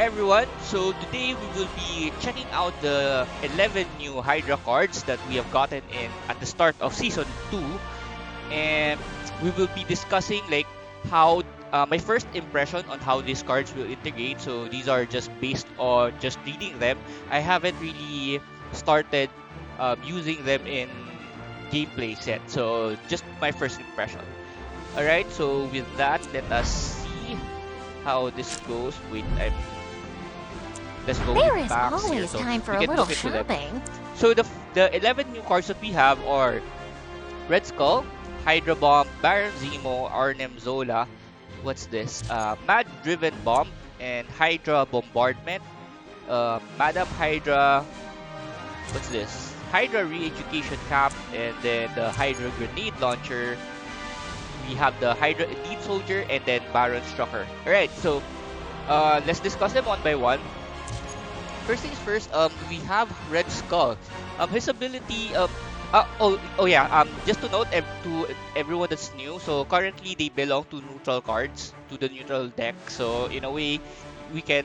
everyone, so today we will be checking out the 11 new Hydra cards that we have gotten in at the start of Season 2. And we will be discussing like how my first impression on how these cards will integrate. So these are just based on just reading them. I haven't really started using them in gameplay yet, so just my first impression. Alright, so with that, let us see how this goes. Wait, let's go There with is packs here always so time for we a can little look into them. shopping. So the 11 new cards that we have are Red Skull, Hydra Bomb, Baron Zemo, Arnim Zola. What's this? Mad Driven Bomb and Hydra Bombardment. Madam Hydra. What's this? Hydra Re-Education Cap, and then the Hydra Grenade Launcher. We have the Hydra Elite Soldier, and then Byron Stratford. Alright, so let's discuss them one by one. First things first, we have Red Skull. His ability, just to note to everyone that's new, so currently they belong to neutral cards, to the neutral deck. So in a way, we can,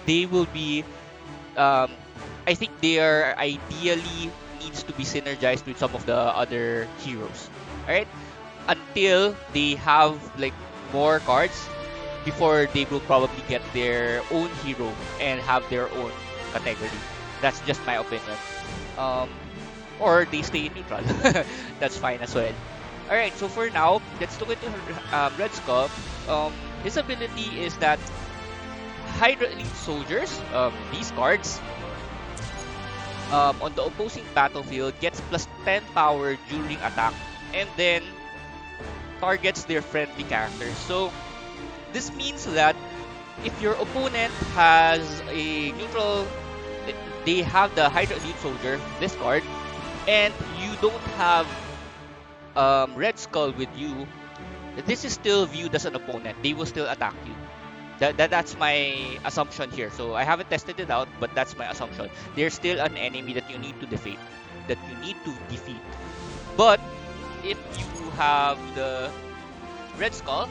they will be, I think they are ideally needs to be synergized with some of the other heroes. Alright? Until they have like more cards before they will probably get their own hero and have their own category. That's just my opinion. Or they stay neutral. That's fine as well. Alright, so for now, let's look into Red Skull. His ability is that Hydra Elite Soldiers, these cards, on the opposing battlefield gets plus 10 power during attack and then targets their friendly characters. So this means that if your opponent has a neutral, they have the Hydra Elite Soldier, this card, and you don't have Red Skull with you, this is still viewed as an opponent. They will still attack you. That's my assumption here. So I haven't tested it out, but that's my assumption. They're still an enemy that you need to defeat. But if you have the Red Skull,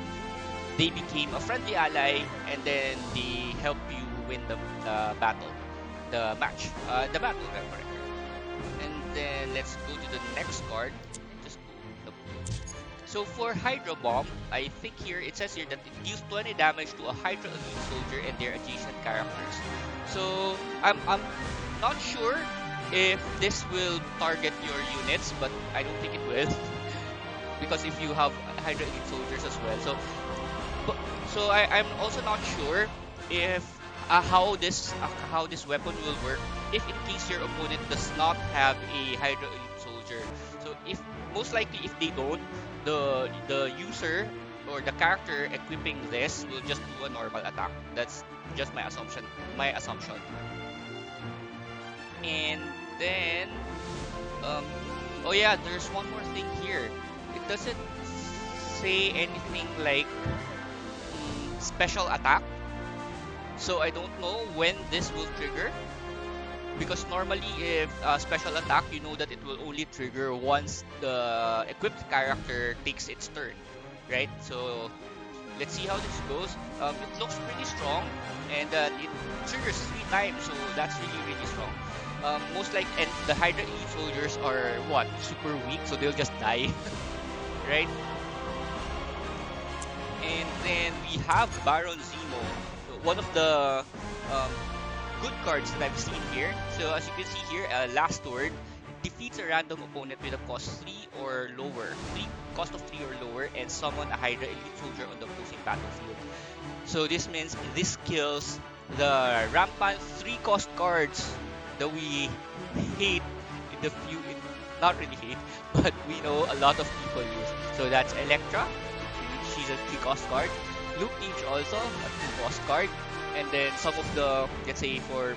they became a friendly ally, and then they help you win the battle, the match, the battle rather. And then let's go to the next card. Just go. So for Hydra Bomb, I think here it says here that it deals 20 damage to a Hydra Elite Soldier and their adjacent characters. So I'm not sure if this will target your units, but I don't think it will. Because if you have Hydra Elite Soldiers as well. So I'm also not sure if how this weapon will work if in case your opponent does not have a Hydra Elite Soldier. So if most likely if they don't, the user or the character equipping this will just do a normal attack. That's just my assumption. And then oh yeah, there's one more thing here. It doesn't say anything like special attack, so I don't know when this will trigger, because normally if special attack, you know that it will only trigger once the equipped character takes its turn, right? So let's see how this goes. It looks pretty strong, and it triggers 3 times, so that's really strong. Most like, and the Hydra Elite Soldiers are what, super weak, so they'll just die. Right? And then we have Baron Zemo, one of the good cards that I've seen here. So as you can see here, last word defeats a random opponent with a cost 3 or lower, cost of 3 or lower, and summon a Hydra Elite Soldier on the opposing battlefield. So this means this kills the rampant 3 cost cards that we hate in the few. Not really hate, but we know a lot of people use. So that's Elektra. She's a 3 cost card. Luke Cage also a 2 cost card. And then some of the, let's say for,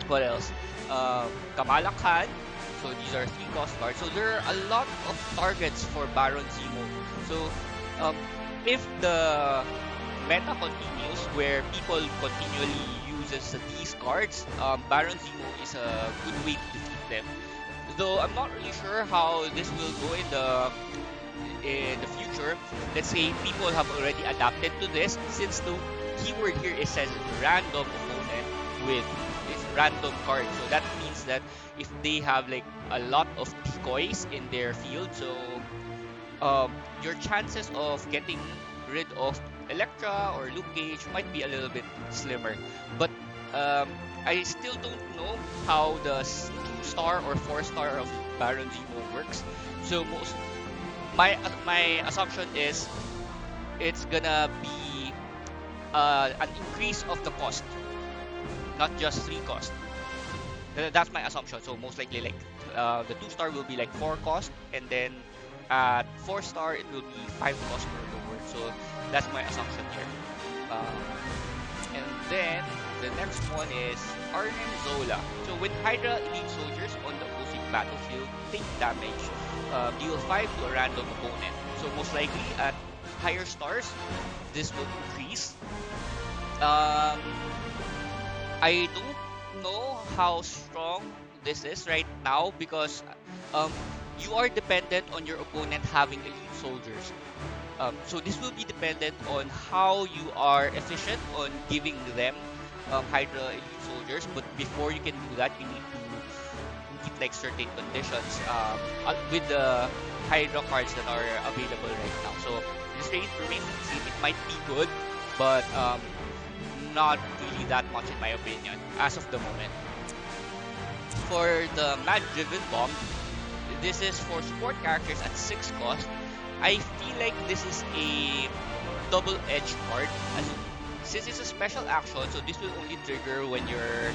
what else? Kamala Khan. So these are 3 cost cards. So there are a lot of targets for Baron Zemo. So if the meta continues where people continually uses these cards, Baron Zemo is a good way to defeat them. Though I'm not really sure how this will go in the future. Let's say people have already adapted to this, since keyword here is says random opponent with this random card. So that means that if they have like a lot of decoys in their field, so your chances of getting rid of Electra or Luke Cage might be a little bit slimmer. But um, I still don't know how the 2-star or 4-star of Baron Zemo works. So my assumption is it's gonna be an increase of the cost, not just 3 cost. That's my assumption. So most likely, like the 2-star will be like 4 cost, and then at 4-star it will be 5 cost or lower. So that's my assumption here. Um, and then the next one is Arnim Zola. So when Hydra elite soldiers on the opposing battlefield take damage, deal 5 to a random opponent. So most likely at higher stars, this will increase. I don't know how strong this is right now because um, you are dependent on your opponent having elite soldiers. So this will be dependent on how you are efficient on giving them Hydra elite soldiers. But before you can do that, you need to meet like certain conditions with the Hydra cards that are available right now. So this remains to be seen. It might be good, but not really that much in my opinion as of the moment. For the Mad Driven Bomb, this is for support characters at 6 cost. I feel like this is a double-edged card. Since it's a special action, so this will only trigger when your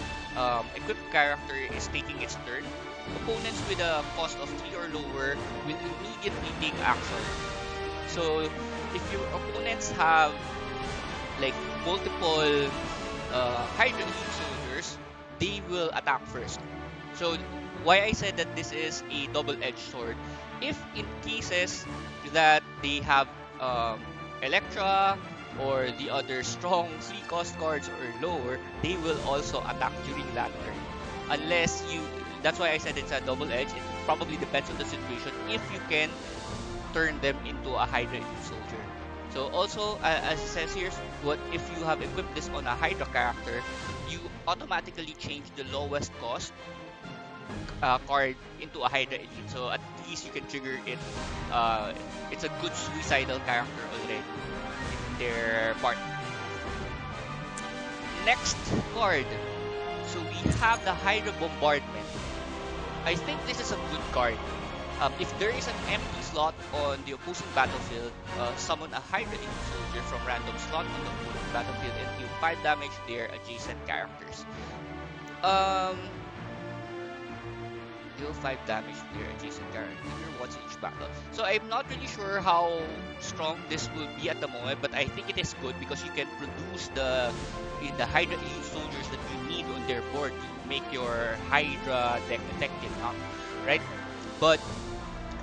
equipped character is taking its turn. Opponents with a cost of 3 or lower will immediately take action. So if your opponents have like multiple Hydra elite soldiers, they will attack first. So why I said that this is a double-edged sword, if in cases that they have Electra or the other strong 3-cost cards or lower, they will also attack during that turn. Unless you, that's why I said it's a double-edged. It probably depends on the situation if you can turn them into a Hydra elite soldier. So also, as it says here, what if you have equipped this on a Hydra character, you automatically change the lowest cost card into a Hydra elite. So at least you can trigger it. It's a good suicidal character already in their part. Next card. So we have the Hydra Bombardment. I think this is a good card. If there is an empty slot on the opposing battlefield, summon a Hydra elite soldier from random slot on the opposing battlefield and deal 5 damage to their adjacent characters. Deal 5 damage to their adjacent character once in each battle. So I'm not really sure how strong this will be at the moment, but I think it is good because you can produce the Hydra elite soldiers that you need on their board to make your Hydra deck effective, right? But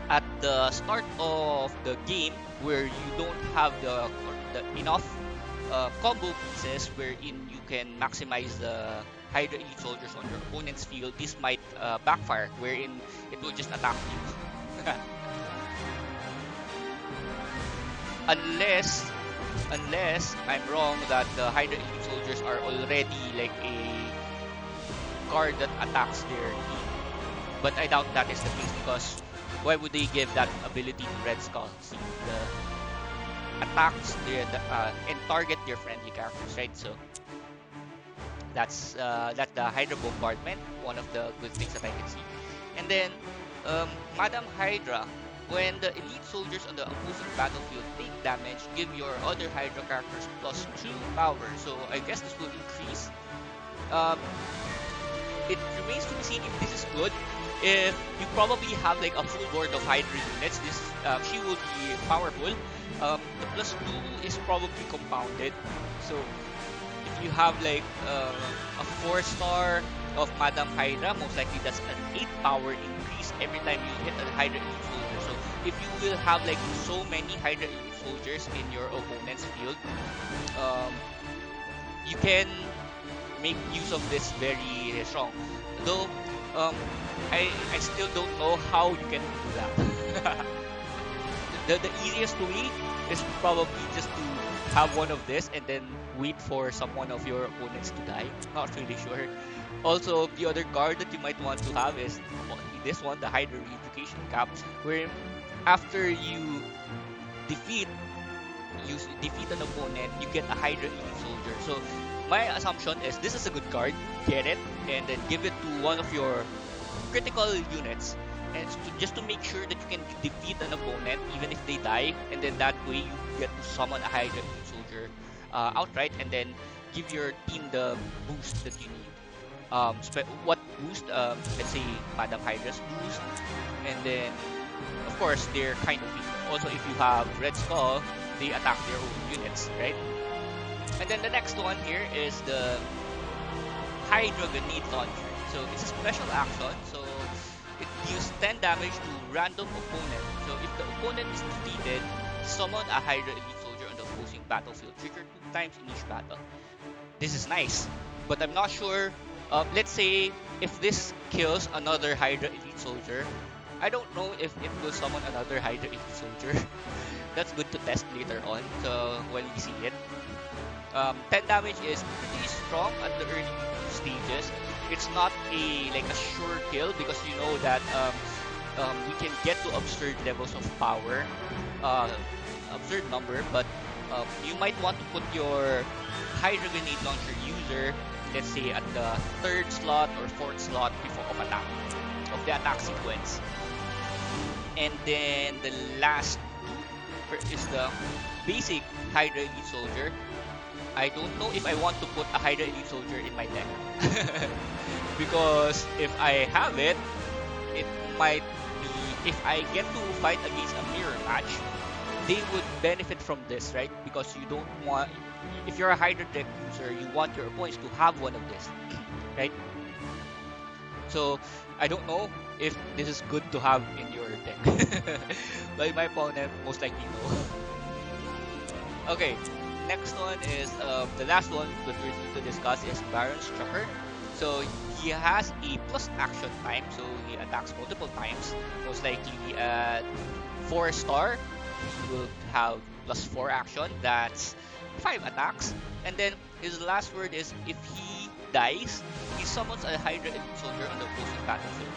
at the start of the game, where you don't have the enough combo pieces wherein you can maximize the Hydra elite soldiers on your opponent's field, this might backfire, wherein it will just attack you. unless I'm wrong that the Hydra elite soldiers are already like a card that attacks their team. But I doubt that is the case because why would they give that ability to Red Skull? See, the attacks and target their friendly characters, right? So that's the Hydra Bombardment, one of the good things that I can see. And then Madam Hydra, when the elite soldiers on the opposing battlefield take damage, give your other Hydra characters +2 power. So I guess this will increase. It remains to be seen if this is good. If you probably have like a full board of Hydra units, this she will be powerful. The +2 is probably compounded. So if you have like a 4-star of Madam Hydra, most likely that's an 8 power increase every time you hit a Hydra elite soldier. So if you will have like so many Hydra elite soldiers in your opponent's field, you can make use of this very strong. Though I still don't know how you can do that. The easiest way is probably just to have one of this and then wait for someone of your opponents to die. Not really sure. Also, the other card that you might want to have is this one, the Hydra Education Cap, where after defeat defeat an opponent, you get a Hydra Elite Soldier. So my assumption is this is a good card. Get it and then give it to one of your critical units, and just to make sure that you can defeat an opponent even if they die, and then that way you get to summon a Hydra Elite Soldier outright, and then give your team the boost that you need. What boost? Let's say Madam Hydra's boost, and then of course they're kind of weak. Also, if you have Red Skull, they attack their own units, right? And then the next one here is the Hydrogenate launcher. So it's a special action. So it deals 10 damage to random opponent. So if the opponent is defeated, summon a Hydra Elite Soldier on the opposing battlefield. Trigger 2 times in each battle. This is nice, but I'm not sure. Let's say if this kills another Hydra Elite Soldier, I don't know if it will summon another Hydra Elite Soldier. That's good to test later on, so when we see it. 10 damage is pretty strong at the early stages. It's not a sure kill because you know that we can get to absurd levels of power, absurd number, but you might want to put your Hydrogenate launcher user, let's say at the 3rd slot or 4th slot before of the attack sequence. And then the last is the basic Hydra Elite Soldier. I don't know if I want to put a Hydra Elite Soldier in my deck. Because if I have it, it might be, if I get to fight against a mirror match, they would benefit from this, right? Because you don't want, if you're a Hydra deck user, you want your opponents to have one of this, right? So I don't know if this is good to have in your deck. But my opponent most likely no. Okay, next one is the last one that we're going to discuss is Byron Stratford. So he has a plus action time, so he attacks multiple times. Most likely at 4-star, he will have plus 4 action. That's 5 attacks. And then his last word is if he dies, he summons a Hydra Elite Soldier on the opposing battlefield,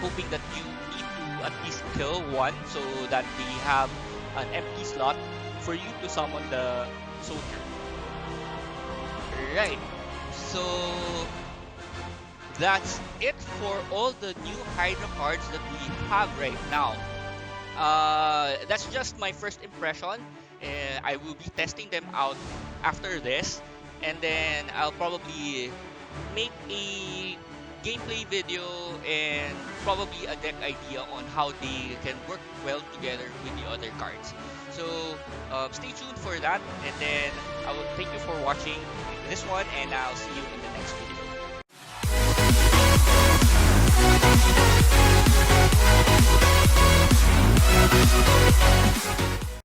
hoping that you need to at least kill one so that they have an empty slot for you to summon the soldier. Right, so that's it for all the new Hydra cards that we have right now. That's just my first impression. I will be testing them out after this, and then I'll probably make a gameplay video and probably a deck idea on how they can work well together with the other cards. So stay tuned for that, and then I will thank you for watching this one, and I'll see you in the next